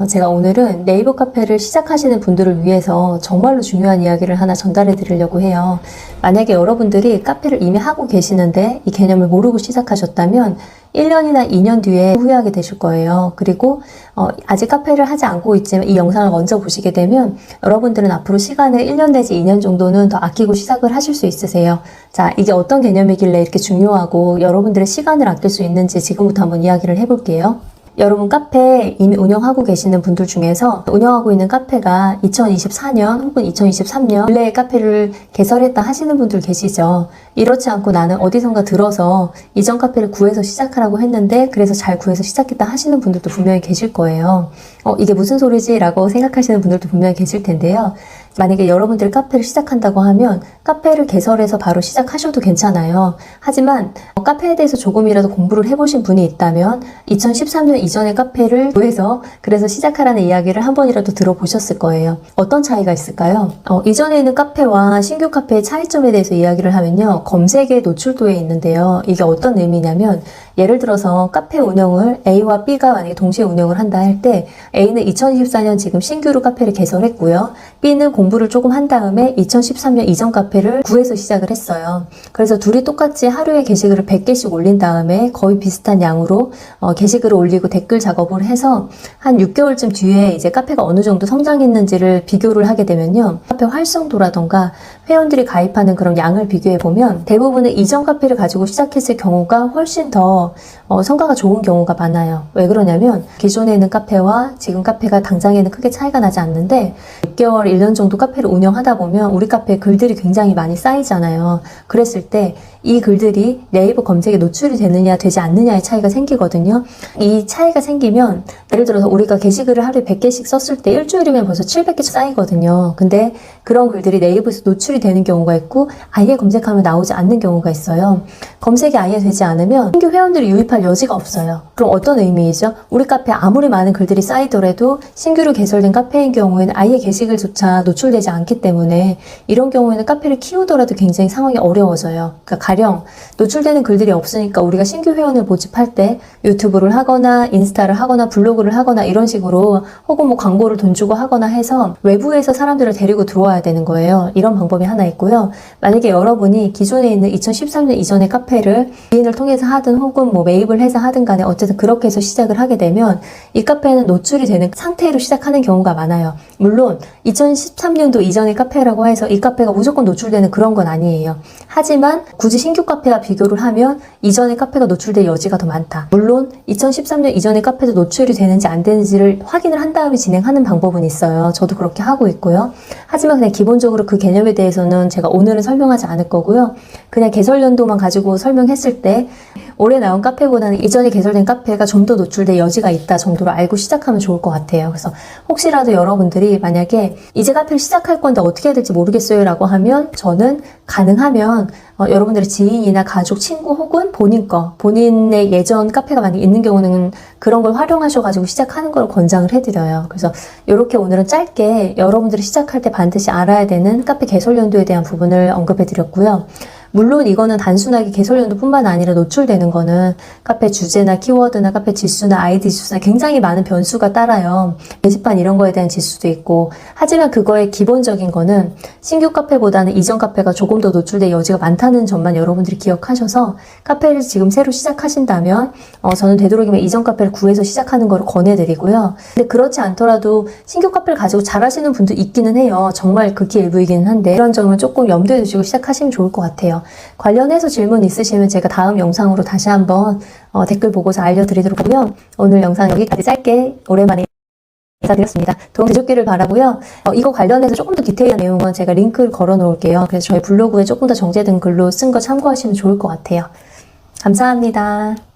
제가 오늘은 네이버 카페를 시작하시는 분들을 위해서 정말로 중요한 이야기를 하나 전달해 드리려고 해요. 만약에 여러분들이 카페를 이미 하고 계시는데 이 개념을 모르고 시작하셨다면 1년이나 2년 뒤에 후회하게 되실 거예요. 그리고 아직 카페를 하지 않고 있지만 이 영상을 먼저 보시게 되면 여러분들은 앞으로 시간을 1년 내지 2년 정도는 더 아끼고 시작을 하실 수 있으세요. 자, 이게 어떤 개념이길래 이렇게 중요하고 여러분들의 시간을 아낄 수 있는지 지금부터 한번 이야기를 해볼게요. 여러분 카페 이미 운영하고 계시는 분들 중에서 운영하고 있는 카페가 2024년 혹은 2023년 근래에 카페를 개설했다 하시는 분들 계시죠. 이렇지 않고 나는 어디선가 들어서 이전 카페를 구해서 시작하라고 했는데 그래서 잘 구해서 시작했다 하시는 분들도 분명히 계실 거예요. 이게 무슨 소리지? 라고 생각하시는 분들도 분명히 계실 텐데요. 만약에 여러분들이 카페를 시작한다고 하면 카페를 개설해서 바로 시작하셔도 괜찮아요. 하지만 카페에 대해서 조금이라도 공부를 해보신 분이 있다면 2013년 이전의 카페를 구해서 그래서 시작하라는 이야기를 한 번이라도 들어보셨을 거예요. 어떤 차이가 있을까요? 이전에 있는 카페와 신규 카페의 차이점에 대해서 이야기를 하면요. 검색의 노출도에 있는데요. 이게 어떤 의미냐면 예를 들어서 카페 운영을 A와 B가 만약에 동시에 운영을 한다 할 때 A는 2024년 지금 신규로 카페를 개설했고요. B는 공부를 조금 한 다음에 2013년 이전 카페를 구해서 시작을 했어요. 그래서 둘이 똑같이 하루에 게시글을 100개씩 올린 다음에 거의 비슷한 양으로 게시글을 올리고 댓글 작업을 해서 한 6개월쯤 뒤에 이제 카페가 어느 정도 성장했는지를 비교를 하게 되면요. 카페 활성도라던가 회원들이 가입하는 그런 양을 비교해 보면 대부분은 이전 카페를 가지고 시작했을 경우가 훨씬 더 성과가 좋은 경우가 많아요. 왜 그러냐면 기존에 있는 카페와 지금 카페가 당장에는 크게 차이가 나지 않는데 6개월, 1년 정도 카페를 운영하다 보면 우리 카페에 글들이 굉장히 많이 쌓이잖아요. 그랬을 때 이 글들이 네이버 검색에 노출이 되느냐 되지 않느냐의 차이가 생기거든요. 이 차이가 생기면 예를 들어서 우리가 게시글을 하루에 100개씩 썼을 때 일주일이면 벌써 700개 쌓이거든요. 근데 그런 글들이 네이버에서 노출이 되는 경우가 있고 아예 검색하면 나오지 않는 경우가 있어요. 검색이 아예 되지 않으면 신규 회원들이 유입할 여지가 없어요. 그럼 어떤 의미이죠? 우리 카페에 아무리 많은 글들이 쌓이더라도 신규로 개설된 카페인 경우에는 아예 게시글조차 노출되지 않기 때문에 이런 경우에는 카페를 키우더라도 굉장히 상황이 어려워져요. 그러니까 가령 노출되는 글들이 없으니까 우리가 신규 회원을 모집할 때 유튜브를 하거나 인스타를 하거나 블로그를 하거나 이런 식으로 혹은 뭐 광고를 돈 주고 하거나 해서 외부에서 사람들을 데리고 들어와야 되는 거예요. 이런 방법이 하나 있고요. 만약에 여러분이 기존에 있는 2013년 이전의 카페를 지인을 통해서 하든 혹은 뭐 매입을 해서 하든 간에 어쨌든 그렇게 해서 시작을 하게 되면 이 카페는 노출이 되는 상태로 시작하는 경우가 많아요. 물론 2013년도 이전의 카페라고 해서 이 카페가 무조건 노출되는 그런 건 아니에요. 하지만 굳이 신규 카페와 비교를 하면 이전의 카페가 노출될 여지가 더 많다. 물론 2013년 이전의 카페도 노출이 되는지 안 되는지를 확인을 한 다음에 진행하는 방법은 있어요. 저도 그렇게 하고 있고요. 하지만 그냥 기본적으로 그 개념에 대해서는 제가 오늘은 설명하지 않을 거고요. 그냥 개설 연도만 가지고 설명했을 때 올해 나온 카페보다는 이전에 개설된 카페가 좀 더 노출될 여지가 있다 정도로 알고 시작하면 좋을 것 같아요. 그래서 혹시라도 여러분들이 만약에 이제 카페를 시작할 건데 어떻게 해야 될지 모르겠어요 라고 하면 저는 가능하면 여러분들의 지인이나 가족, 친구 혹은 본인의 예전 카페가 만약에 있는 경우는 그런 걸 활용하셔가지고 시작하는 걸 권장을 해드려요. 그래서 이렇게 오늘은 짧게 여러분들이 시작할 때 반드시 알아야 되는 카페 개설 연도에 대한 부분을 언급해드렸고요. 물론 이거는 단순하게 개설 연도뿐만 아니라 노출되는 거는 카페 주제나 키워드나 카페 지수나 아이디 지수나 굉장히 많은 변수가 따라요. 게시판 이런 거에 대한 지수도 있고 하지만 그거의 기본적인 거는 신규 카페보다는 이전 카페가 조금 더 노출될 여지가 많다는 점만 여러분들이 기억하셔서 카페를 지금 새로 시작하신다면 저는 되도록이면 이전 카페를 구해서 시작하는 걸 권해드리고요. 근데 그렇지 않더라도 신규 카페를 가지고 잘하시는 분도 있기는 해요. 정말 극히 일부이기는 한데 이런 점을 조금 염두에 두시고 시작하시면 좋을 것 같아요. 관련해서 질문 있으시면 제가 다음 영상으로 다시 한번 댓글 보고서 알려드리도록 하고요. 오늘 영상 여기까지 짧게 오랜만에 인사드렸습니다. 도움 되셨기를 바라고요. 이거 관련해서 조금 더 디테일한 내용은 제가 링크를 걸어 놓을게요. 그래서 저희 블로그에 조금 더 정제된 글로 쓴 거 참고하시면 좋을 것 같아요. 감사합니다.